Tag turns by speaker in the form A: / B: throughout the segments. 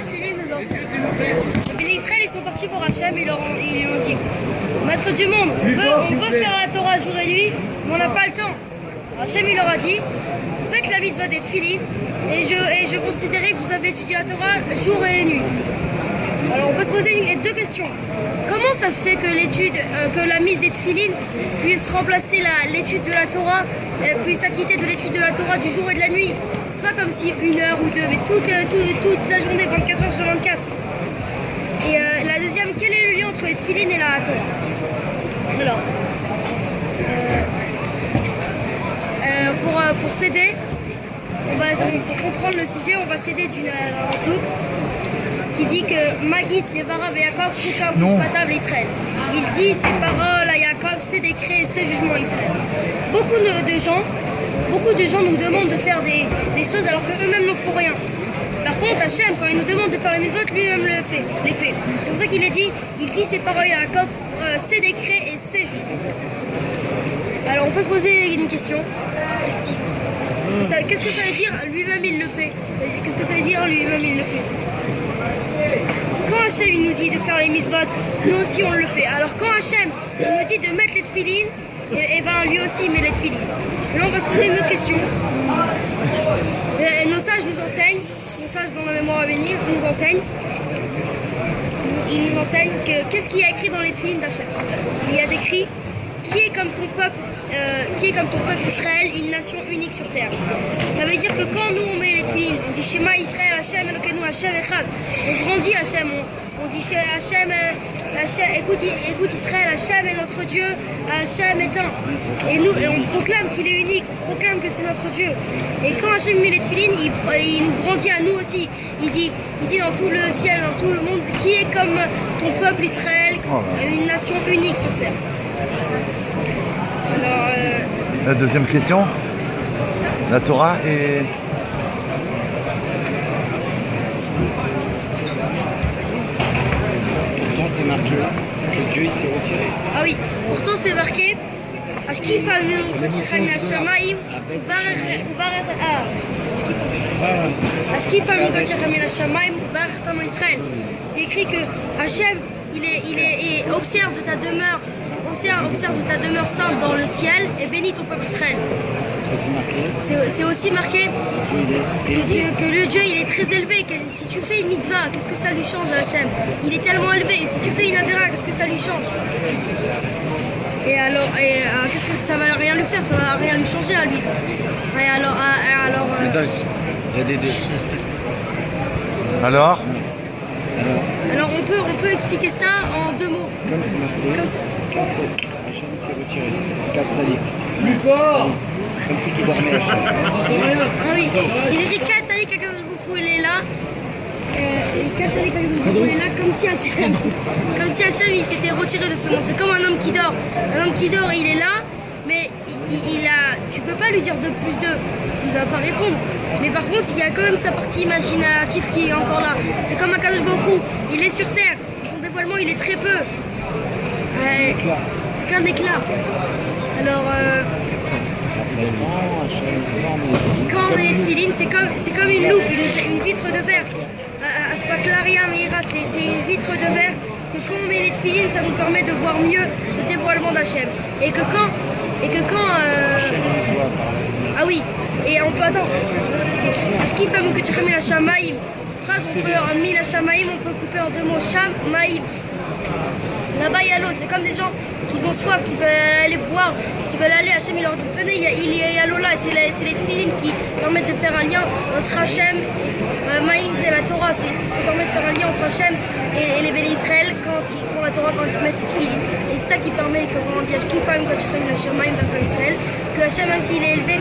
A: Télé nous enseigne. Les Israël, ils sont partis pour Hachem, ils lui ont dit, Maître du monde, on veut faire la Torah jour et nuit, mais on n'a pas le temps. Hachem, il leur a dit, faites la mitzvah des Tfilin, et je considérais que vous avez étudié la Torah jour et nuit. Alors on peut se poser deux questions. Comment ça se fait que que la mise des Tfilin puisse remplacer l'étude de la Torah, puisse s'acquitter de l'étude de la Torah du jour et de la nuit? Pas comme si 1 heure ou 2, mais toute la journée, 24 heures sur 24. Et la deuxième, quel est le lien entre les Tfilin et la Torah? Alors, pour s'aider, pour comprendre le sujet, on va s'aider d'un passouk qui dit que Magid Devara Yaakov Fuka Vushpatav l'Israël. Il dit ses paroles à Yaakov, ses décrets, ses jugements Israël. Beaucoup de gens nous demandent de faire des choses alors qu'eux-mêmes n'en font rien. Par contre, Hachem, quand il nous demande de faire les mitzvot, lui-même les fait. C'est pour ça qu'il dit ses paroles à Yaakov, ses décrets et ses jugements. Alors on peut se poser une question. Qu'est-ce que ça veut dire lui-même il le fait? Qu'est-ce que ça veut dire lui-même il le fait? Quand Hachem il nous dit de faire les mitzvot, nous aussi on le fait. Alors quand Hachem il nous dit de mettre les tefillin, et ben lui aussi il met les tefillin. Et là on va se poser une autre question. Nos sages nous enseignent, nos sages dans la mémoire à venir nous enseignent. Ils nous enseignent que qu'est-ce qu'il y a écrit dans les tefillin d'Hachem. Il y a écrit qui est comme ton peuple Israël, une nation unique sur terre. Ça veut dire que quand nous on met les tefillin, on dit Shema Israël, Hachem Elokeinu, Hachem Echad. On grandit Hachem, on dit Hachem, écoute Israël, Hachem est notre Dieu, Hachem est un. Et on proclame qu'il est unique, on proclame que c'est notre Dieu. Et quand Hachem met les tefillin, il nous grandit à nous aussi. Il dit dans tout le ciel, dans tout le monde, qui est comme ton peuple Israël, une nation unique sur terre. Alors,
B: la deuxième question, la Torah est...
C: Pourtant c'est marqué que Dieu il s'est retiré.
A: Ah oui, pourtant c'est marqué Ashkif al-Nun Koticha min ha-shamayim Ashkif al-Nun Koticha min ha-shamayim ubarachta min Israël. Il écrit que Hachem il observe de ta demeure sainte dans le ciel et bénis ton peuple Israël. C'est aussi marqué que le Dieu il est très élevé. Que si tu fais une mitzvah, qu'est-ce que ça lui change à Hachem? Il est tellement élevé. Et si tu fais une avéra, qu'est-ce que ça lui change? Et alors, qu'est-ce que ça va rien lui faire? Ça va rien lui changer à lui. Et alors,
C: Il y a des deux.
B: Alors
A: on peut expliquer ça en 2 mots.
C: Comme c'est marqué, 4 Hachem s'est retiré. 4 sadiques.
D: Plus fort.
C: Comme si tu dormais Hachem.
A: Ah oui, il écrit 4 sadiques à Kadosh Baruch Hu, il est là. 4 sadiques à Kadosh Baruch Hu, il est là comme si Hachem il s'était retiré de ce monde. C'est comme un homme qui dort. Un homme qui dort, il est là, mais tu peux pas lui dire 2 plus 2. Il va pas répondre. Mais par contre, il y a quand même sa partie imaginative qui est encore là. C'est comme un Kadosh Baruch Hu, il est sur terre. Son dévoilement, il est très peu. C'est qu'un éclat. Alors, quand on met les tefillin, c'est comme une loupe, une vitre de verre. Aspaklaria Meira, c'est une vitre de verre que quand on met les tefillin, ça nous permet de voir mieux le dévoilement d'Hachem. Et que quand ah oui, et on peut attendre. Ashkif al-Nun Koticha min ha-shamayim. Phrase, on peut couper en 2 mots. Shamaim. Là-bas, il y a l'eau. C'est comme des gens qui ont soif, qui veulent aller boire, qui veulent aller. Hachem, il leur dit venez, il y a l'eau là. C'est les tefillin qui permettent de faire un lien entre Hachem. Maïm, c'est la Torah. C'est ce qui permet de faire un lien entre Hachem et les bénis Israël quand ils font la Torah, quand ils mettent les tefillin. Et c'est ça qui permet que quand on dit Ashkif al-Nun Koticha min ha-shamayim Israël, que Hachem, même s'il est élevé,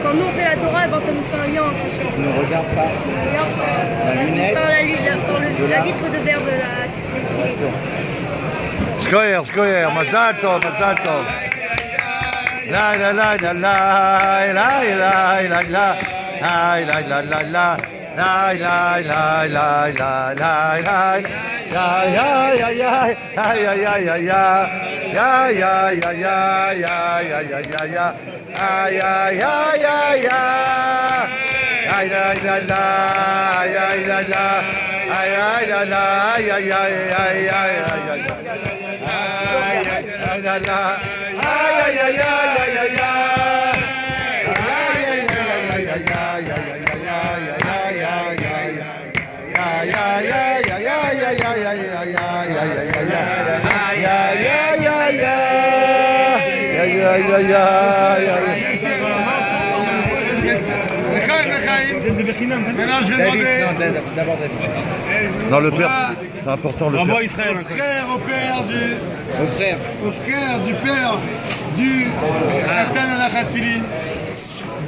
A: quand nous on fait la Torah, ben, ça nous fait un lien entre Hachem.
C: Ne regarde pas.
A: Par la vitre de verre de la tefillin.
B: Shkoyer, Mazal Tov. La la la la la la la la la la la la la la. La la la la la la la. Ya aïe, la, la, aïe, aïe, aïe, aïe, aïe, aïe, aïe. Aïe, la, la, aïe, aïe, aïe, aïe, aïe,
D: Maintenant, je vais demander
B: non, le père, c'est important, le père.
D: Israël, frère au père du...
C: Au frère.
D: Au frère du père du Khatan Anachat Filin.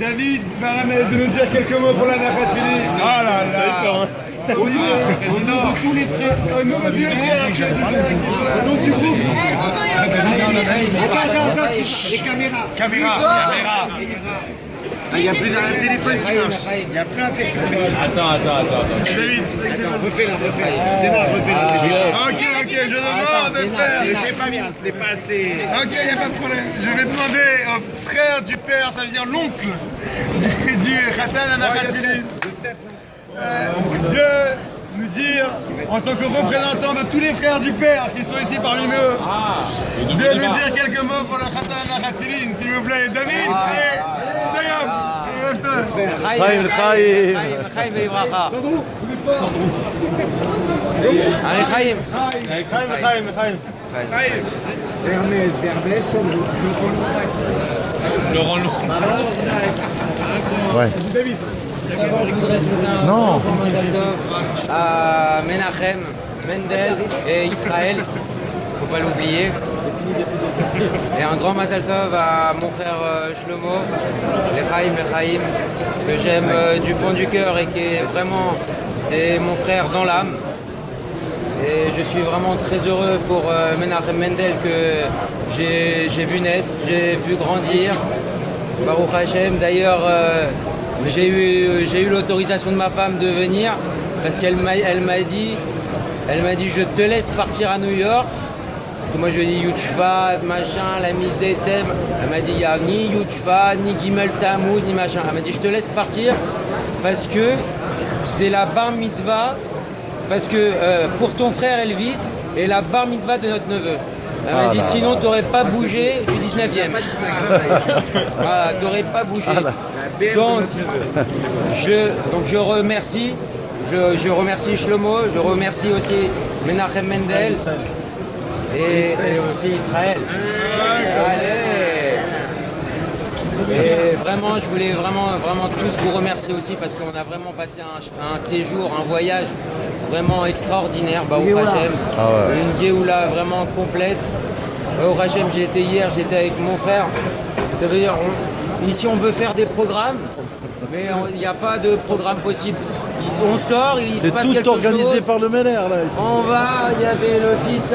D: David Baramez de nous dire quelques mots pour la Anachat Filin. Ah là là. Au nom de tous les frères. Au nom de tous les frères. Au nom du groupe. Les caméras. Il y a plus d'un téléphone qui marche. Il y a plein de téléphones.
C: Attends.
D: David.
C: Refais-le. C'est bon, refais-le.
D: Ok, je demande de faire.
C: C'était pas bien, c'était pas assez.
D: Ok, il n'y a pas de problème. Je vais demander au frère du père, ça veut dire l'oncle du Khatan Anachat Filin, de nous dire, en tant que représentant de tous les frères du père qui sont ici parmi nous, de nous dire quelques mots pour le Khatan Anachat Filin, s'il vous plaît. David et Stayam.
B: Chaim, Chaim.
E: חיים ולברכה. אני חיים.
B: Ouais.
E: D'abord, je voudrais souhaiter un
B: Non.
E: grand Mazal Tov à Menachem, Mendel et Israël. Faut pas l'oublier. Et un grand Mazal Tov à mon frère Shlomo, Lechaim, que j'aime du fond du cœur et qui est vraiment, c'est mon frère dans l'âme. Et je suis vraiment très heureux pour Menachem Mendel que j'ai vu naître, j'ai vu grandir. Baruch Hashem, d'ailleurs j'ai eu l'autorisation de ma femme de venir parce qu'elle m'a dit je te laisse partir à New York. Moi je lui ai dit Yutchvat, machin, la mise des thèmes. Elle m'a dit il n'y a ni Yutchvat, ni Gimel Tammuz, ni machin. Elle m'a dit je te laisse partir parce que c'est la bar mitzvah, parce que pour ton frère Elvis et la bar mitzvah de notre neveu. Elle m'a dit sinon tu n'aurais pas bougé du 19e. Voilà, tu n'aurais pas bougé. Donc je remercie. Je remercie Shlomo, je remercie aussi Menachem Mendel. Et aussi Israël. Allez. Et vraiment, je voulais vraiment tous vous remercier aussi parce qu'on a vraiment passé un séjour, un voyage vraiment extraordinaire. Baruch Hashem. Une Géoula vraiment complète. Baruch Hashem, j'ai été hier, j'étais avec mon frère. Ça veut dire, ici on veut faire des programmes, mais il n'y a pas de programme possible. On sort, il se passe quelque chose.
B: C'est tout organisé par le Ménère, là. Ici.
E: On va, il y avait le fils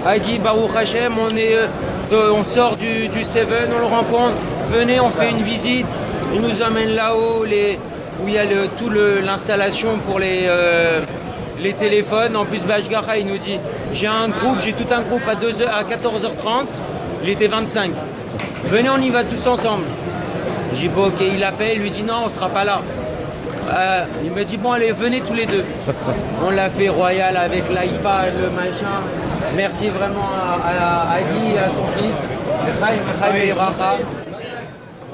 E: à Guy Baruch Hashem, on sort du Seven, on le rencontre, venez, on fait une visite, il nous amène là-haut, où il y a toute l'installation pour les téléphones. En plus, Bashgacha, il nous dit, j'ai tout un groupe à 14h30, il était 25. Venez, on y va tous ensemble. J'ai dit, bon, ok, il appelle, il lui dit, non, on ne sera pas là. Il me dit, bon, allez, venez tous les deux. On l'a fait royal avec l'iPad, le machin. Merci vraiment à Guy et à son fils.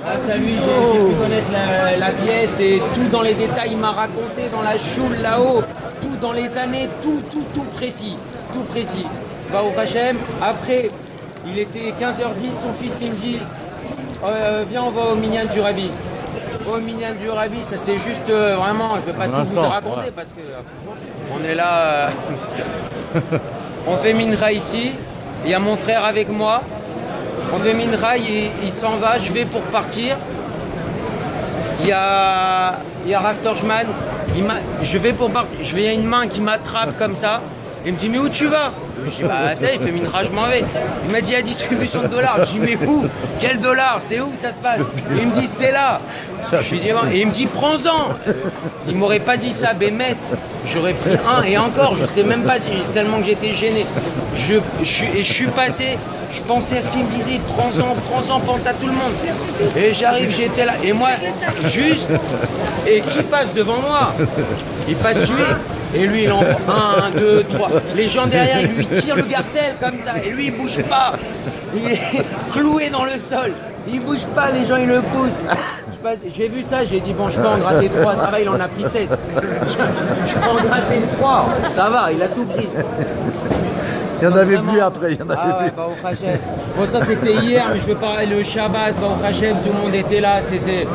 E: Grâce à lui, j'ai pu connaître la pièce et tout dans les détails. Il m'a raconté dans la choule là-haut, tout dans les années, tout précis. Tout précis. Baruch Hashem. Après, il était 15h10, son fils il me dit viens, on va au Minyan du Rabbi. Au Minyan du Rabbi, ça c'est juste vraiment, je ne vais pas tout vous raconter parce que on est là. On fait Minra ici, il y a mon frère avec moi. On fait Minra, il s'en va, je vais pour partir. Il y a Rav Torchman, je vais pour partir, il y a une main qui m'attrape comme ça. Il me dit mais où tu vas? Je dis bah ça il fait Minra, je m'en vais. Il m'a dit à distribution de dollars. Je dis mais où? Quel dollar? C'est où ça se passe? Il me dit c'est là. Je lui dis bon. Et il me dit prends-en. Il m'aurait pas dit ça, Bémet, j'aurais pris un et encore, je sais même pas si tellement que j'étais gêné. Je suis passé, je pensais à ce qu'il me disait, prends-en, pense à tout le monde. Et j'arrive, j'étais là. Et moi, juste, et qui passe devant moi? Il passe tué. Et lui, il en prend 1, 2, 3. Les gens derrière, ils lui tirent le gartel comme ça. Et lui, il bouge pas. Il est cloué dans le sol. Il bouge pas, les gens, ils le poussent. J'ai vu ça, j'ai dit, bon, je peux en gratter 3. Ça va, il en a pris 16. Je peux en gratter 3. Ça va, il a tout pris.
B: Il n'y en avait
E: Vraiment.
B: plus après, il y en avait
E: Ah ouais,
B: plus.
E: Baruch Hashem. Bon, ça c'était hier, mais je veux parler le Shabbat, Baruch Hashem, tout le monde était là, c'était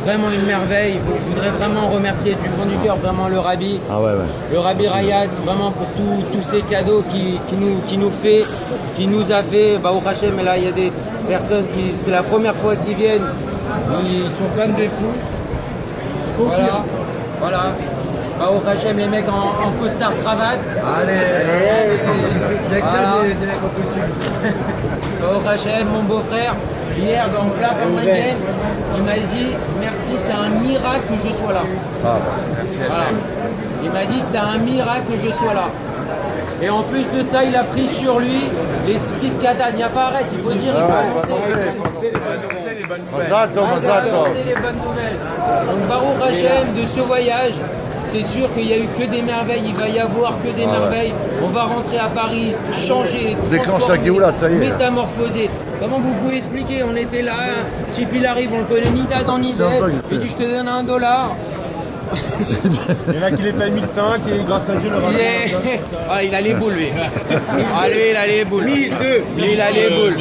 E: vraiment une merveille. Je voudrais vraiment remercier du fond du cœur vraiment le Rabbi,
B: Ah ouais, ouais.
E: le Rabbi Rayat, vraiment pour tous ces cadeaux qui nous a fait. Baruch Hashem, et là il y a des personnes qui, c'est la première fois qu'ils viennent, ils sont comme des fous. Voilà. Baruch Hashem, les mecs en costard cravate. Allez, voilà. Baruch Hashem, mon beau-frère, hier dans plein Famringen, il m'a dit merci, c'est un miracle que je sois là.
C: Merci
E: Voilà.
C: Hachem.
E: Il m'a dit c'est un miracle que je sois là. Et en plus de ça, il a pris sur lui les petites katanes. Il n'y a pas arrête, il faut dire, il faut annoncer.
B: Mazal tov, mazal tov.
E: C'est les bonnes nouvelles. Donc Baruch Hashem, de ce voyage, c'est sûr qu'il n'y a eu que des merveilles, il va y avoir que des merveilles. On va rentrer à Paris, changer,
B: Déclenche la Géoula, ça y est.
E: métamorphoser. Comment vous pouvez expliquer? On était là, un type il arrive, on le connaît ni date ni
B: C'est un
E: dette.
B: peu,
E: Il dit je te donne $1.
C: Il y en a qui les payent 1005 et grâce à Dieu, le Rabbi.
E: Ah, il a les boules, lui. Ah, lui, il a les boules. 1002. Lui, il a les boules.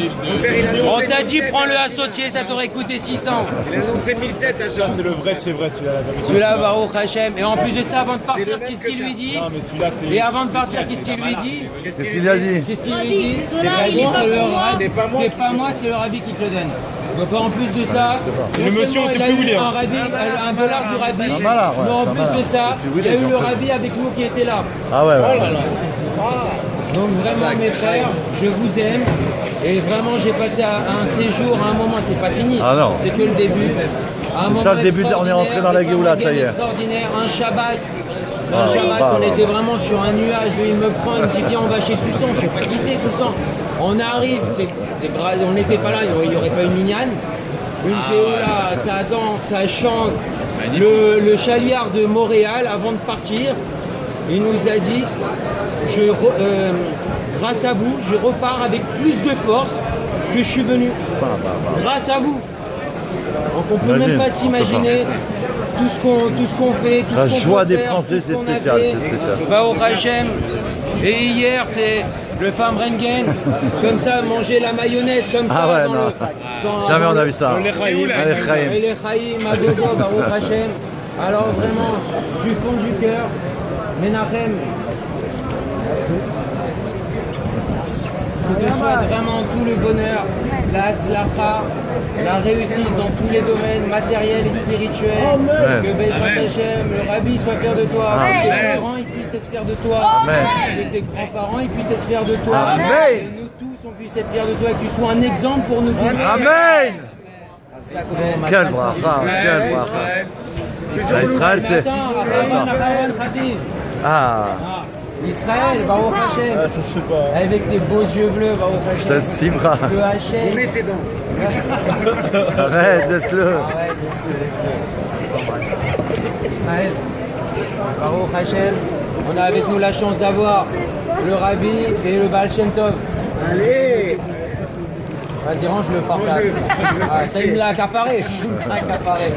E: On t'a dit, prends le associé, ça t'aurait coûté 600.
C: Il a annoncé 1007 à chaque. C'est le vrai de chez vrai, celui-là. la vérité.
E: Celui-là, Baruch Hashem. Et en plus de ça, avant de partir, qu'est-ce qu'il lui dit?
C: Non, mais celui-là, c'est.
E: Et avant de partir, qu'est-ce qu'il lui dit?
B: Qu'est-ce qu'il a dit?
E: Qu'est-ce qu'il lui
A: Rabbi,
E: dit?
A: le dollar, il est pas pour moi.
E: C'est pas moi, c'est le Rabbi qui te le donne. Donc en plus de ça,
C: le monsieur, on sait plus où il est, hein.
E: un dollar du Rabbi.
B: C'est pas mal, ouais,
E: Mais en
B: c'est
E: plus
B: pas mal.
E: de ça, il y a eu le Rabbi avec nous qui était là.
B: Ah ouais, ouais.
E: Donc vraiment mes frères, je vous aime. Et vraiment j'ai passé un séjour, à un moment, c'est pas fini.
B: Ah non.
E: C'est que le début.
B: C'est ça, le début, on est rentré dans la Géoula, ça y est.
E: Extraordinaire, un Shabbat.
B: Ah,
E: Un Shabbat,
B: bah,
E: on
B: bah,
E: était vraiment sur un nuage. Lui, il me prend, il me dit viens, on va chez Soussan. Je sais pas qui c'est Soussan. On arrive, on n'était pas là, il n'y aurait pas une mignonne. Une Géoula, ça danse, ça chante. Le chaliard de Montréal, avant de partir, il nous a dit grâce à vous, je repars avec plus de force que je suis venu. Grâce à vous. Donc on peut
B: Imagine,
E: même pas
B: on peut
E: s'imaginer tout ce qu'on fait, tout
B: La
E: ce qu'on
B: joie
E: peut
B: des
E: faire,
B: Français,
E: tout ce
B: c'est
E: qu'on a
B: spécial,
E: fait.
B: c'est spécial.
E: Baruch Hashem. Et hier, c'est le Famringen, comme ça, manger la mayonnaise comme
B: Ah
E: ça
B: ouais,
E: dans
B: non.
E: le...
B: Jamais on a vu ça.
C: Le Lechaïm.
E: Et les Chaïm, Agogo, Baruch Hashem. Alors vraiment, du fond du cœur, Menachem, je te souhaite vraiment tout le bonheur, la hatzlacha, la réussite dans tous les domaines matériels et spirituels. Que Bezrat Hashem, le Rabbi soit fier de toi, que tes parents ils puissent être fiers de toi,
B: Amen.
E: que tes grands-parents ils puissent être fiers de toi,
B: Amen.
E: que nous tous on puisse être fiers de toi, et que tu sois un exemple pour nous tous.
B: Amen! Quel bracha, quel bracha. La Israël, c'est. Ah,
E: Israël, Baruch Hashem,
C: Ça se fait pas.
E: avec tes beaux yeux bleus, Baruch
B: c'est
E: Hashem.
B: 6 bras.
E: Le Hashem.
B: Arrête, laisse-le.
E: Ouais, laisse-le. Israël, Baruch Hashem, on a avec nous la chance d'avoir le Rabbi et le Baal Shem Tov.
D: Allez.
E: Vas-y, range le portable. Ah, ça, il me l'a accaparé. Accaparé.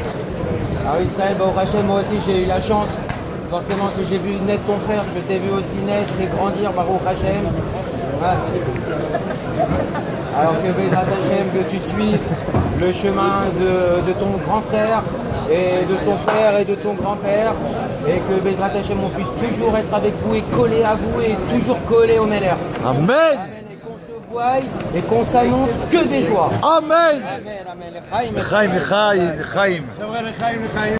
E: Alors Israël, Baruch Hashem, moi aussi j'ai eu la chance. Forcément, si j'ai vu naître ton frère, je t'ai vu aussi naître et grandir, Baruch Hashem. Ouais. Alors que Bezrat Hashem, que tu suis le chemin de ton grand frère et de ton père et de ton grand-père, et que Bezrat Hashem, on puisse toujours être avec vous et coller à vous et toujours coller au Meller.
B: Amen!
E: Amen. Et qu'on se voie et qu'on s'annonce que des joies.
B: Amen!
E: Amen, amen. Chaim,
B: Chaim, Chaim, Chaim.
D: חבר'ה, לחיים, לחיים.